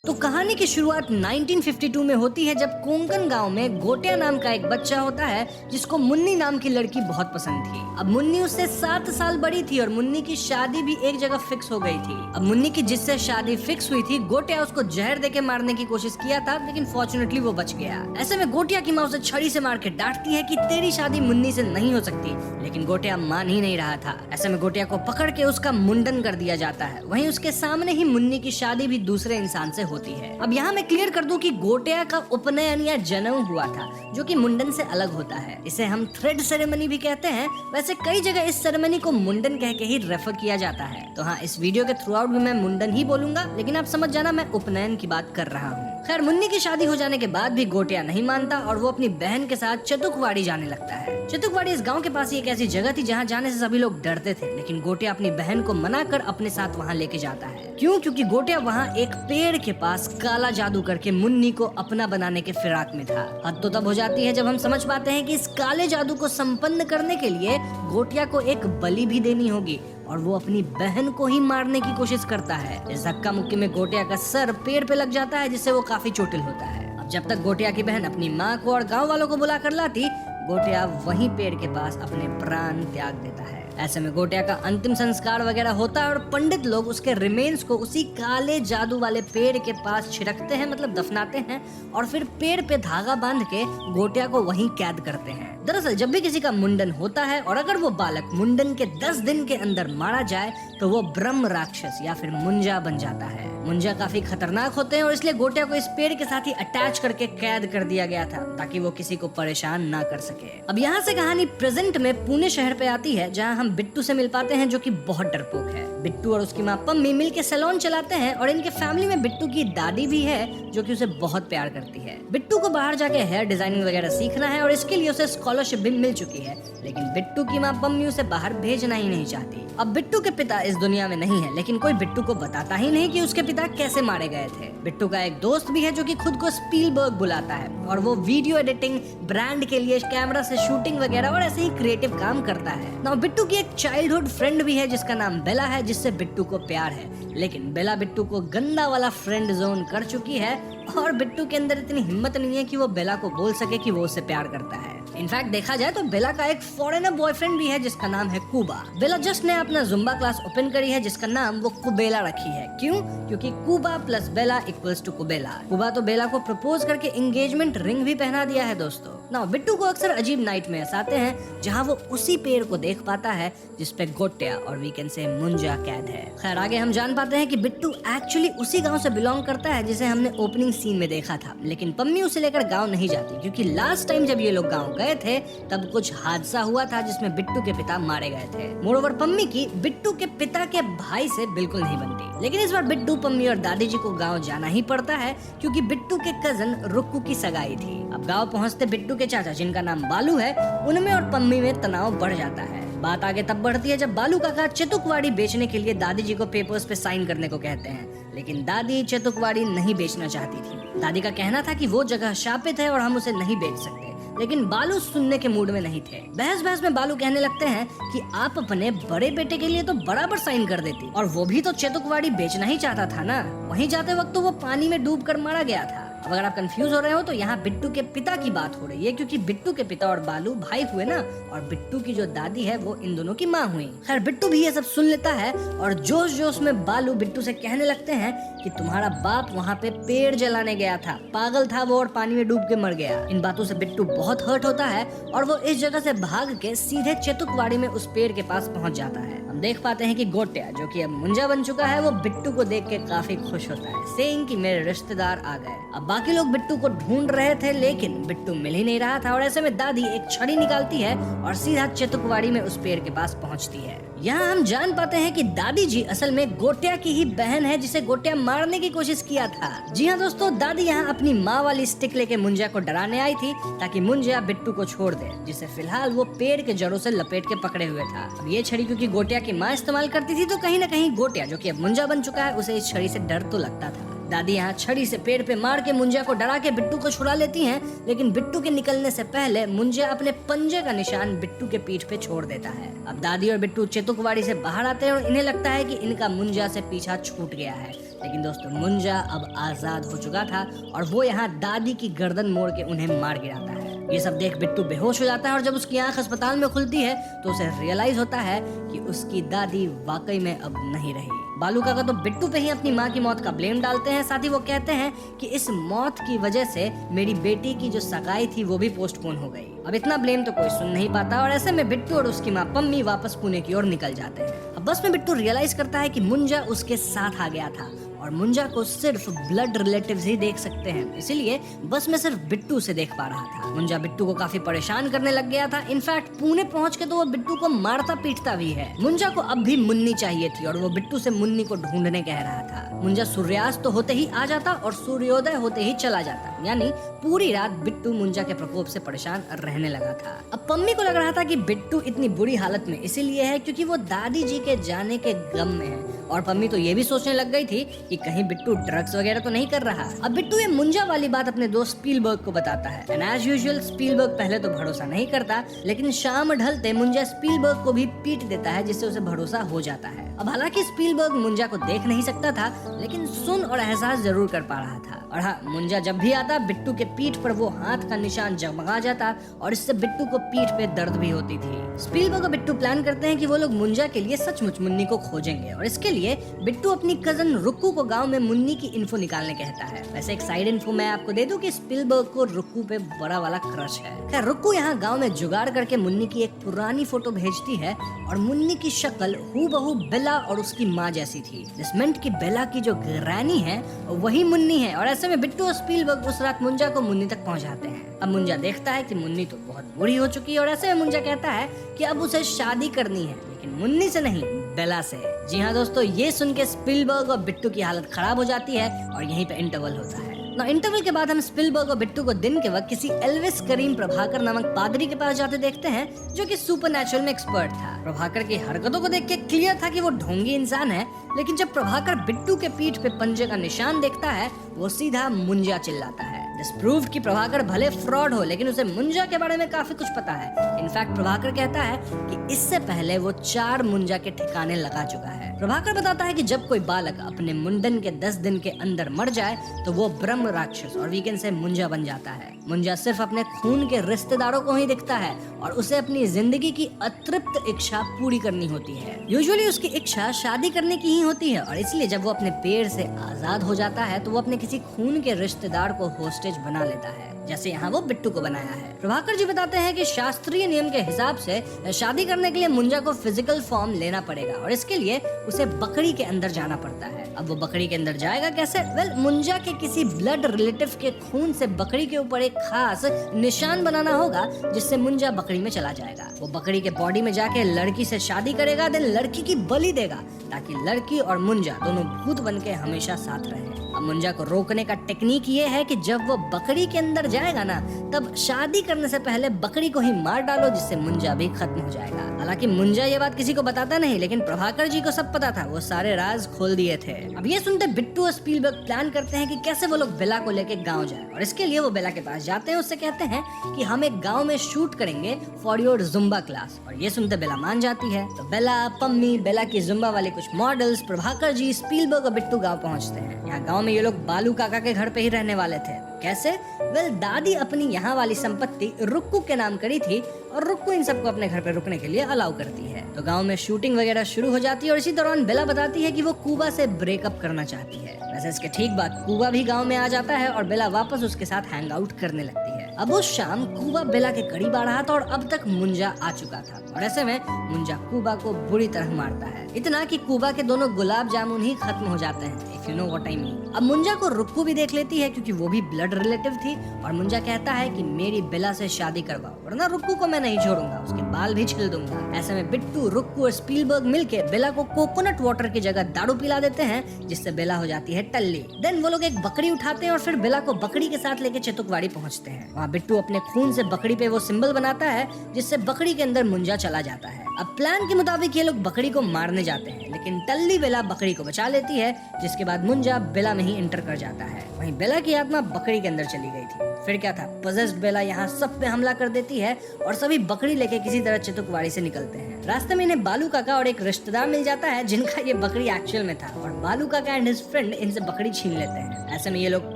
तो कहानी की शुरुआत 1952 में होती है जब कोंकण गांव में गोटिया नाम का एक बच्चा होता है जिसको मुन्नी नाम की लड़की बहुत पसंद थी। अब मुन्नी उससे 7 साल बड़ी थी और मुन्नी की शादी भी एक जगह फिक्स हो गई थी। अब मुन्नी की जिससे शादी फिक्स हुई थी, गोटिया उसको जहर देके मारने की कोशिश किया था, लेकिन फॉर्चुनेटली वो बच गया। ऐसे में गोटिया की माँ उसे छड़ी से मार के डांटती है कि तेरी शादी मुन्नी से नहीं हो सकती, लेकिन गोटिया मान ही नहीं रहा था। ऐसे में गोटिया को पकड़ के उसका मुंडन कर दिया जाता है। वहीं उसके सामने ही मुन्नी की शादी भी दूसरे इंसान से होती है। अब यहाँ मैं क्लियर कर दूं कि गोटिया का उपनयन या जनेऊ हुआ था, जो कि मुंडन से अलग होता है। इसे हम थ्रेड सेरेमनी भी कहते हैं। वैसे कई जगह इस सेरेमनी को मुंडन कह के ही रेफर किया जाता है। तो हाँ, इस वीडियो के थ्रू आउट भी मैं मुंडन ही बोलूंगा, लेकिन आप समझ जाना मैं उपनयन की बात कर रहा हूँ। खैर, मुन्नी की शादी हो जाने के बाद भी गोटिया नहीं मानता और वो अपनी बहन के साथ चतुकवाड़ी जाने लगता है। चतुकवाड़ी इस गांव के पास ही एक ऐसी जगह थी जहां जाने से सभी लोग डरते थे, लेकिन गोटिया अपनी बहन को मनाकर अपने साथ वहां लेके जाता है। क्यों? क्योंकि गोटिया वहां एक पेड़ के पास काला जादू करके मुन्नी को अपना बनाने के फिराक में था। हद तो तब हो जाती है जब हम समझ पाते हैं कि इस काले जादू को संपन्न करने के लिए गोटिया को एक बलि भी देनी होगी और वो अपनी बहन को ही मारने की कोशिश करता है। इस धक्का मुक्की में गोटिया का सर पेड़ पे लग जाता है, जिससे वो काफी चोटिल होता है। अब जब तक गोटिया की बहन अपनी माँ को और गांव वालों को बुला कर लाती, गोटिया वहीं पेड़ के पास अपने प्राण त्याग देता है। ऐसे में गोटिया का अंतिम संस्कार वगैरह होता है और पंडित लोग उसके रिमेन्स को उसी काले जादू वाले पेड़ के पास छिड़कते हैं, मतलब दफनाते हैं, और फिर पेड़ पे धागा बांध के गोटिया को वहीं कैद करते हैं। दरअसल जब भी किसी का मुंडन होता है और अगर वो बालक मुंडन के 10 दिन के अंदर मारा जाए तो वो ब्रह्म राक्षस या फिर मुंजा बन जाता है। मुंजा काफी खतरनाक होते हैं और इसलिए गोटिया को इस पेड़ के साथ ही अटैच करके कैद कर दिया गया था ताकि वो किसी को परेशान ना कर सके। अब यहाँ से कहानी प्रेजेंट में पुणे शहर पे आती है, जहाँ हम बिट्टू से मिल पाते हैं जो कि बहुत डरपोक है। बिट्टू और उसकी माँ पम्मी मिलके सैलून चलाते हैं और इनके फैमिली में बिट्टू की दादी भी है जो कि उसे बहुत प्यार करती है। बिट्टू को बाहर जाके हेयर डिजाइनिंग वगैरह सीखना है और इसके लिए उसे स्कॉलरशिप भी मिल चुकी है, लेकिन बिट्टू की माँ पम्मी उसे बाहर भेजना ही नहीं चाहती। अब बिट्टू के पिता इस दुनिया में नहीं है, लेकिन कोई बिट्टू को बताता ही नहीं कि उसके पिता कैसे मारे गए थे। बिट्टू का एक दोस्त भी है जो कि खुद को स्पीलबर्ग बुलाता है और वो वीडियो एडिटिंग, ब्रांड के लिए कैमरा से शूटिंग वगैरह और ऐसे ही क्रिएटिव काम करता है। नाउ बिट्टू की एक चाइल्डहुड फ्रेंड भी है जिसका नाम बेला है, जिससे बिट्टू को प्यार है, लेकिन बेला बिट्टू को गंदा वाला फ्रेंड जोन कर चुकी है और बिट्टू के अंदर इतनी हिम्मत नहीं है कि वो बेला को बोल सके कि वो उससे प्यार करता है। इनफैक्ट देखा जाए तो बेला का एक फॉरेनर बॉयफ्रेंड भी है जिसका नाम है कुबा। बेला जस्ट ने अपना जुम्बा क्लास ओपन करी है जिसका नाम वो कुबेला रखी है। क्यों? क्योंकि कुबा प्लस बेला इक्वल्स टू कुबेला। कुबा तो बेला को प्रपोज करके एंगेजमेंट रिंग भी पहना दिया है दोस्तों। नाउ बिट्टू को अक्सर अजीब नाइटमेयर्स आते हैं जहाँ वो उसी पेड़ को देख पाता है जिसपे गोटिया और वीकेंड से मुंजा कैद है। खैर, आगे हम जान पाते हैं कि बिट्टू एक्चुअली उसी गांव से बिलोंग करता है जिसे हमने ओपनिंग सीन में देखा था, लेकिन पम्मी उसे लेकर गांव नहीं जाती क्योंकि लास्ट टाइम जब ये लोग गांव गए थे तब कुछ हादसा हुआ था जिसमें बिट्टू के पिता मारे गए थे। मोरोवर पम्मी की बिट्टू के पिता के भाई से बिल्कुल नहीं बनती, लेकिन इस बार बिट्टू, पम्मी और दादी जी को गाँव जाना ही पड़ता है क्योंकि बिट्टू के कजन रुक्कू की सगाई थी। अब गाँव पहुँचते बिट्टू के चाचा, जिनका नाम बालू है, उनमें और पम्मी में तनाव बढ़ जाता है। बात आगे तब बढ़ती है जब बालू काका चतुकवाड़ी बेचने के लिए दादी जी को पेपर्स पे साइन करने को कहते हैं, लेकिन दादी चतुकवाड़ी नहीं बेचना चाहती थी। दादी का कहना था कि वो जगह शापित है और हम उसे नहीं बेच सकते, लेकिन बालू सुनने के मूड में नहीं थे। बहस में बालू कहने लगते हैं कि आप अपने बड़े बेटे के लिए तो बराबर साइन कर देती, और वो भी तो चतुकवाड़ी बेचना ही चाहता था ना। वहीं जाते वक्त तो वो पानी में डूब कर मारा गया था। अब अगर आप कंफ्यूज हो रहे हो तो यहाँ बिट्टू के पिता की बात हो रही है, क्योंकि बिट्टू के पिता और बालू भाई हुए ना, और बिट्टू की जो दादी है वो इन दोनों की माँ हुई। खैर, बिट्टू भी ये सब सुन लेता है और जोश जोश में बालू बिट्टू से कहने लगते हैं कि तुम्हारा बाप वहाँ पे पेड़ जलाने गया था, पागल था वो और पानी में डूब के मर गया। इन बातों से बिट्टू बहुत हर्ट होता है और वो इस जगह से भाग के सीधे चतुकवाड़ी में उस पेड़ के पास पहुँच जाता है। हम देख पाते हैं कि गोटिया, जो कि अब मुंजा बन चुका है, वो बिट्टू को देख के काफी खुश होता है, सेइंग कि मेरे रिश्तेदार आ गए। अब बाकी लोग बिट्टू को ढूंढ रहे थे, लेकिन बिट्टू मिल ही नहीं रहा था और ऐसे में दादी एक छड़ी निकालती है और सीधा चतुकवाड़ी में उस पेड़ के पास पहुंचती है। यहाँ हम जान पाते हैं कि दादी जी असल में गोटिया की ही बहन है जिसे गोटिया मारने की कोशिश किया था। जी हाँ दोस्तों, दादी यहाँ अपनी माँ वाली स्टिक लेके मुंजा को डराने आई थी ताकि मुंजा बिट्टू को छोड़ दे, जिसे फिलहाल वो पेड़ के जड़ों से लपेट के पकड़े हुए था। अब ये छड़ी क्योंकि गोटिया की माँ इस्तेमाल करती थी, तो कहीं ना कहीं गोटिया, जो कि अब मुंजा बन चुका है, उसे इस छड़ी से डर तो लगता था। दादी यहाँ छड़ी से पेड़ पे मार के मुंजा को डरा के बिट्टू को छुड़ा लेती हैं, लेकिन बिट्टू के निकलने से पहले मुंजा अपने पंजे का निशान बिट्टू के पीठ पे छोड़ देता है। अब दादी और बिट्टू चितुकवाड़ी से बाहर आते हैं और इन्हें लगता है कि इनका मुंजा से पीछा छूट गया है, लेकिन दोस्तों मुंजा अब आजाद हो चुका था और वो यहाँ दादी की गर्दन मोड़ के उन्हें मार गिराता है। ये सब देख बिट्टू बेहोश हो जाता है और जब उसकी आंख अस्पताल में खुलती है तो उसे रियलाइज होता है कि उसकी दादी वाकई में अब नहीं रही। बालू काका तो बिट्टू पे ही अपनी माँ की मौत का ब्लेम डालते हैं, साथ ही वो कहते हैं कि इस मौत की वजह से मेरी बेटी की जो सगाई थी वो भी पोस्टपोन हो गई। अब इतना ब्लेम तो कोई सुन नहीं पाता और ऐसे में बिट्टू और उसकी माँ पम्मी वापस पुणे की ओर निकल जाते हैं। अब बस में बिट्टू रियलाइज करता है कि मुंजा उसके साथ आ गया था और मुंजा को सिर्फ ब्लड रिलेटिव्स ही देख सकते हैं, इसीलिए बस में सिर्फ बिट्टू से देख पा रहा था। मुंजा बिट्टू को काफी परेशान करने लग गया था। इनफैक्ट पुणे पहुंच के तो वो बिट्टू को मारता पीटता भी है। मुंजा को अब भी मुन्नी चाहिए थी और वो बिट्टू से मुन्नी को ढूंढने कह रहा था। मुंजा सूर्यास्त तो होते ही आ जाता और सूर्योदय होते ही चला जाता, यानी पूरी रात बिट्टू मुंजा के प्रकोप से परेशान रहने लगा था। अब पम्मी को लग रहा था कि बिट्टू इतनी बुरी हालत में इसीलिए है क्योंकि वो दादी जी के जाने के गम में है, और पम्मी तो ये भी सोचने लग गई थी कि कहीं बिट्टू ड्रग्स वगैरह तो नहीं कर रहा। अब बिट्टू ये मुंजा वाली बात अपने दोस्त स्पीलबर्ग को बताता है एंड एज यूजुअल स्पीलबर्ग पहले तो भरोसा नहीं करता, लेकिन शाम ढलते मुंजा स्पीलबर्ग को भी पीट देता है जिससे उसे भरोसा हो जाता है। अब हालांकि स्पीलबर्ग मुंजा को देख नहीं सकता था, लेकिन सुन और एहसास जरूर कर पा रहा था। और हाँ, मुंजा जब भी आता बिट्टू के पीठ पर वो हाथ का निशान जगमगा जाता और इससे बिट्टू को पीठ पे दर्द भी होती थी। स्पीलबर्ग और बिट्टू प्लान करते हैं कि वो लोग मुंजा के लिए सचमुच मुन्नी को खोजेंगे और इसके लिए बिट्टू अपनी कजन रुक्कू को गांव में मुन्नी की इन्फो निकालने कहता है। वैसे एक साइड इन्फो मैं आपको दे दूं कि स्पीलबर्ग को रुक्कू पे बड़ा वाला क्रश है। खैर रुक्कू यहाँ गांव में जुगाड़ करके मुन्नी की एक पुरानी फोटो भेजती है और मुन्नी की शक्ल हूबहू बेला और उसकी माँ जैसी थी। दिस मेंट कि बेला की जो ग्रैनी है वही मुन्नी है और ऐसे में बिट्टू और स्पीलबर्ग उस रात मुंजा को मुन्नी तक पहुँचाते हैं। अब मुंजा देखता है कि मुन्नी तो बहुत बुरी हो चुकी है और ऐसे में मुंजा कहता है कि अब उसे शादी करनी है, लेकिन मुन्नी से नहीं बेला से। जी हाँ दोस्तों, ये सुन के स्पीलबर्ग और बिट्टू की हालत खराब हो जाती है और यहीं पे इंटरवल होता है। इंटरवल के बाद हम स्पीलबर्ग और बिट्टू को दिन के वक्त किसी एल्विस करीम प्रभाकर नामक पादरी के पास जाते देखते हैं जो कि सुपरनैचुरल में एक्सपर्ट था। प्रभाकर की हरकतों को देख के क्लियर था कि वो ढोंगी इंसान है, लेकिन जब प्रभाकर बिट्टू के पीठ पे पंजे का निशान देखता है वो सीधा मुंजा चिल्लाता है। दिस प्रूव कि प्रभाकर भले फ्रॉड हो लेकिन उसे मुंजा के बारे में काफी कुछ पता है। इनफैक्ट प्रभाकर कहता है कि इससे पहले वो 4 मुंजा के ठिकाने लगा चुका है। प्रभाकर बताता है कि जब कोई बालक अपने मुंडन के 10 दिन के अंदर मर जाए तो वो ब्रह्म राक्षस और वीकेंड से मुंजा बन जाता है। मुंजा सिर्फ अपने खून के रिश्तेदारों को ही दिखता है और उसे अपनी जिंदगी की अतृप्त इच्छा पूरी करनी होती है। यूजुअली उसकी इच्छा शादी करने की ही होती है और इसलिए जब वो अपने पेड़ से आजाद हो जाता है तो वो अपने किसी खून के रिश्तेदार को होस्टेज बना लेता है, जैसे यहाँ वो बिट्टू को बनाया है। प्रभाकर जी बताते हैं कि शास्त्रीय नियम के हिसाब से शादी करने के लिए मुंजा को फिजिकल फॉर्म लेना पड़ेगा और इसके लिए उसे बकरी के अंदर जाना पड़ता है। अब वो बकरी के अंदर जाएगा कैसे? मुंजा के किसी ब्लड रिलेटिव के खून से बकरी के ऊपर एक खास निशान बनाना होगा जिससे मुंजा बकरी में चला जाएगा। वो बकरी के बॉडी में जाके लड़की से शादी करेगा, देन लड़की की बलि देगा ताकि लड़की और मुंजा दोनों भूत बन के हमेशा साथ रहे। अब मुंजा को रोकने का टेक्निक ये है कि जब वो बकरी के अंदर जाएगा ना तब शादी करने से पहले बकरी को ही मार डालो जिससे मुंजा भी खत्म हो जाएगा। हालांकि मुंजा ये बात किसी को बताता नहीं, लेकिन प्रभाकर जी को सब पता था, वो सारे राज खोल दिए थे। अब ये सुनते बिट्टू और स्पीलबर्ग प्लान करते हैं कि कैसे वो लोग बेला को लेके गाँव जाए और इसके लिए वो बेला के पास जाते हैं। उससे कहते हैं कि हम एक गाँव में शूट करेंगे फॉर योर जुम्बा क्लास और ये सुनते बेला मान जाती है। तो बेला, पम्मी, बेला की जुम्बा वाले कुछ मॉडल्स, प्रभाकर जी, स्पीलबर्ग और बिट्टू गाँव पहुँचते हैं। यहाँ गाँव में ये लोग बालू काका के घर पे ही रहने वाले थे। कैसे? दादी अपनी यहाँ वाली संपत्ति रुक्कू के नाम करी थी और रुक्कू इन सबको अपने घर पे रुकने के लिए अलाउ करती है। तो गांव में शूटिंग वगैरह शुरू हो जाती है और इसी दौरान बेला बताती है कि वो कूबा से ब्रेकअप करना चाहती है। वैसे इसके ठीक बाद कूबा भी गांव में आ जाता है और बेला वापस उसके साथ हैंग आउट करने लगती है। अब उस शाम कूबा बेला के करीब आ रहा था और अब तक मुंजा आ चुका था और ऐसे में मुंजा कूबा को बुरी तरह मारता है, इतना कि कूबा के दोनों गुलाब जामुन ही खत्म हो जाते हैं, if you know what I mean. अब मुंजा को रुक्कू भी देख लेती है क्योंकि वो भी ब्लड रिलेटिव थी और मुंजा कहता है कि मेरी बेला से शादी करवाओ वरना रुक्कू को मैं नहीं छोड़ूंगा, उसके बाल भी छिल दूंगा। ऐसे में बिट्टू, रुक्कू और स्पीलबर्ग मिलके बेला को कोकोनट वाटर की जगह दारू पिला देते हैं जिससे बेला हो जाती है टल्ली। देन वो लोग एक बकरी उठाते हैं और फिर बेला को बकरी के साथ लेके चितुकवाड़ी पहुंचते हैं। वहाँ बिट्टू अपने खून से बकरी पे वो सिंबल बनाता है जिससे बकरी के अंदर मुंजा चला जाता है। अब प्लान के मुताबिक ये लोग बकरी को मारने जाते हैं, लेकिन टल्ली बेला बकरी को बचा लेती है, जिसके बाद बाद मुंजा बेला में ही एंटर कर जाता है। वहीं बेला की आत्मा बकरी के अंदर चली गई थी। फिर क्या था, पजेस्ड बेला यहाँ सब पे हमला कर देती है और सभी बकरी लेके किसी तरह चितुकवाड़ी से निकलते हैं। रास्ते में इन्हें बालू काका और एक रिश्तेदार मिल जाता है जिनका ये बकरी एक्चुअल में था, और बालू काका एंड हिज फ्रेंड इनसे बकरी छीन लेते हैं। ऐसे में ये लोग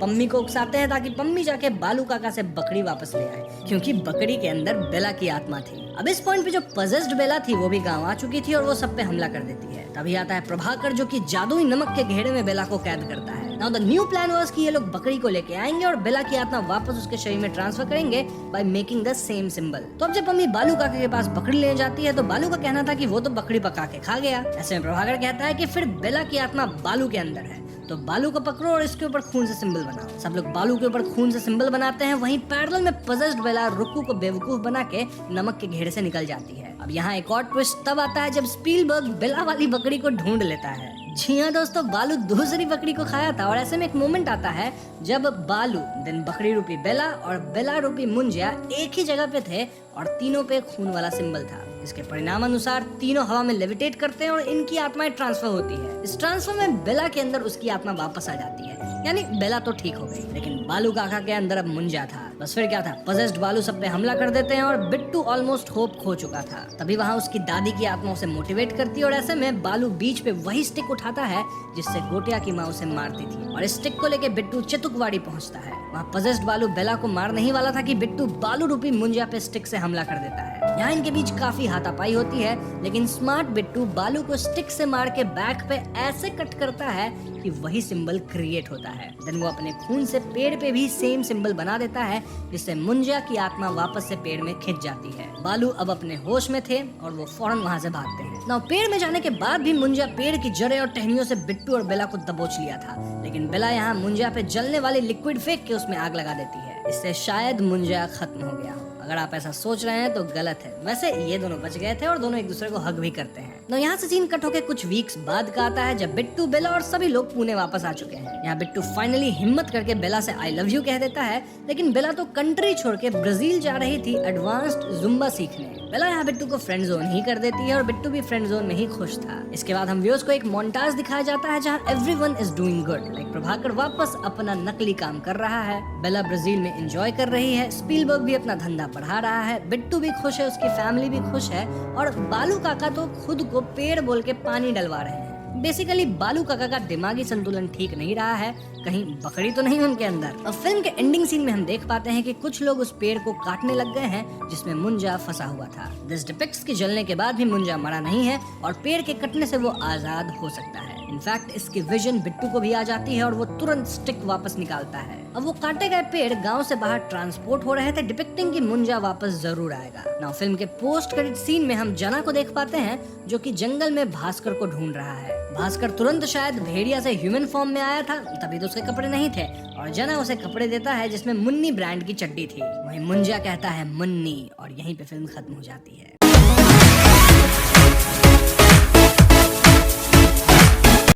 पम्मी को उकसाते हैं ताकि पम्मी जाके बालू काका से बकरी वापस ले आए, क्योंकि बकरी के अंदर बेला की आत्मा थी। अब इस पॉइंट पे जो पजेस्ड बेला थी वो भी गाँव आ चुकी थी और वो सब पे हमला कर देती है। तभी आता है प्रभाकर जो कि जादुई नमक के घेरे में बेला को कैद करता है। Now the new plan was कि ये लोग बकरी को लेके आएंगे और बेला की आत्मा वापस उसके शरीर में ट्रांसफर करेंगे by making the same symbol. तो अब जब मम्मी बालू काका के पास बकरी ले जाती है तो बालू का कहना था कि वो तो बकरी पका के खा गया। ऐसे में प्रभाकर कहता है कि फिर बेला की आत्मा बालू के अंदर है, तो बालू को पकड़ो और इसके ऊपर खून से सिंबल बनाओ। सब लोग बालू के ऊपर खून से सिंबल बनाते हैं। वहीं पैरेलल में पजेस्ड बेला रुक्कू को बेवकूफ बना के नमक के घेरे से निकल जाती है। अब यहाँ एक और ट्विस्ट तब आता है जब स्पीलबर्ग बेला वाली बकरी को ढूंढ लेता है। जी हाँ दोस्तों, बालू दूसरी बकरी को खाया था और ऐसे में एक मोमेंट आता है जब बालू देन बकरी रूपी बेला और बेला रूपी मुंजिया एक ही जगह पे थे और तीनों पे खून वाला सिंबल था। इसके परिणाम अनुसार तीनों हवा में लेविटेट करते हैं और इनकी आत्माएं ट्रांसफर होती है। इस ट्रांसफर में बेला के अंदर उसकी आत्मा वापस आ जाती है, यानी बेला तो ठीक हो गई, लेकिन बालू काका के अंदर अब मुंजा था। बस फिर क्या था, पजेस्ड बालू सब पे हमला कर देते हैं और बिट्टू ऑलमोस्ट होप खो चुका था। तभी वहाँ उसकी दादी की आत्मा उसे मोटिवेट करती है और ऐसे में बालू बीच पे वही स्टिक उठाता है जिससे गोटिया की माँ उसे मारती थी, और इस स्टिक को लेके बिट्टू चितुकवाड़ी पहुंचता है। वहाँ पजेस्ड बालू बेला को मार नहीं वाला था कि बिट्टू बालू रूपी मुंजिया पे स्टिक से हमला कर देता है। यहाँ इनके बीच काफी हाथापाई होती है, लेकिन स्मार्ट बिट्टू बालू को स्टिक से मार के बैक पे ऐसे कट करता है कि वही सिंबल क्रिएट होता है। देन वो अपने खून से पेड़ पे भी सेम सिंबल बना देता है, जिससे मुंजिया की आत्मा वापस से पेड़ में खिंच जाती है। बालू अब अपने होश में थे और वो फौरन वहाँ से भागते हैं। नाउ पेड़ में जाने के बाद भी मुंजिया पेड़ की जड़ें और टहनियों से बिट्टू और बेला को दबोच लिया था, लेकिन बेला यहाँ मुंजिया पे जलने वाली लिक्विड फेंक के उसमें आग लगा देती है। इससे शायद मुंजिया खत्म हो गया। अगर आप ऐसा सोच रहे हैं तो गलत है। वैसे ये दोनों बच गए थे और दोनों एक दूसरे को हग भी करते हैं। तो यहाँ से सीन कट होके कुछ वीक्स बाद का आता है जब बिट्टू, बेला और सभी लोग पुणे वापस आ चुके हैं। यहाँ बिट्टू फाइनली हिम्मत करके बेला से आई लव यू कह देता है, लेकिन बेला तो कंट्री छोड़ के ब्राजील जा रही थी एडवांस्ड जुम्बा सीखने। बेला यहाँ बिट्टू को फ्रेंड जोन ही कर देती है और बिट्टू भी फ्रेंड जोन में ही खुश था। इसके बाद हम व्यूअर्स को एक मोन्टाज दिखाया जाता है जहाँ everyone is doing good, like Prabhakar वापस अपना नकली काम कर रहा है, बेला ब्राजील में एंजॉय कर रही है, स्पीलबर्ग भी अपना धंधा बढ़ा रहा है, बिट्टू भी खुश है, उसकी फैमिली भी खुश है, और बालू काका तो खुद को पेड़ बोल के पानी डलवा रहे हैं। बेसिकली बालू काका का दिमागी संतुलन ठीक नहीं रहा है, कहीं बकरी तो नहीं उनके अंदर। अब फिल्म के एंडिंग सीन में हम देख पाते हैं कि कुछ लोग उस पेड़ को काटने लग गए हैं जिसमें मुंजा फंसा हुआ था। दिस डिपिक्ट्स कि जलने के बाद भी मुंजा मरा नहीं है और पेड़ के कटने से वो आजाद हो सकता है। इनफैक्ट इसकी विजन बिट्टू को भी आ जाती है और वो तुरंत स्टिक वापस निकालता है। अब वो काटे गए पेड़ गांव से बाहर ट्रांसपोर्ट हो रहे थे, डिपिक्टिंग कि मुंजा वापस जरूर आएगा। नाउ फिल्म के पोस्ट क्रेडिट सीन में हम जना को देख पाते हैं जो कि जंगल में भास्कर को ढूंढ रहा है। भास्कर तुरंत शायद भेड़िया से ह्यूमन फॉर्म में आया था, तभी तो उसके कपड़े नहीं थे, और जना उसे कपड़े देता है जिसमें मुन्नी ब्रांड की चड्डी थी। वहीं मुंजा कहता है मुन्नी, और यहीं पे फिल्म खत्म हो जाती है।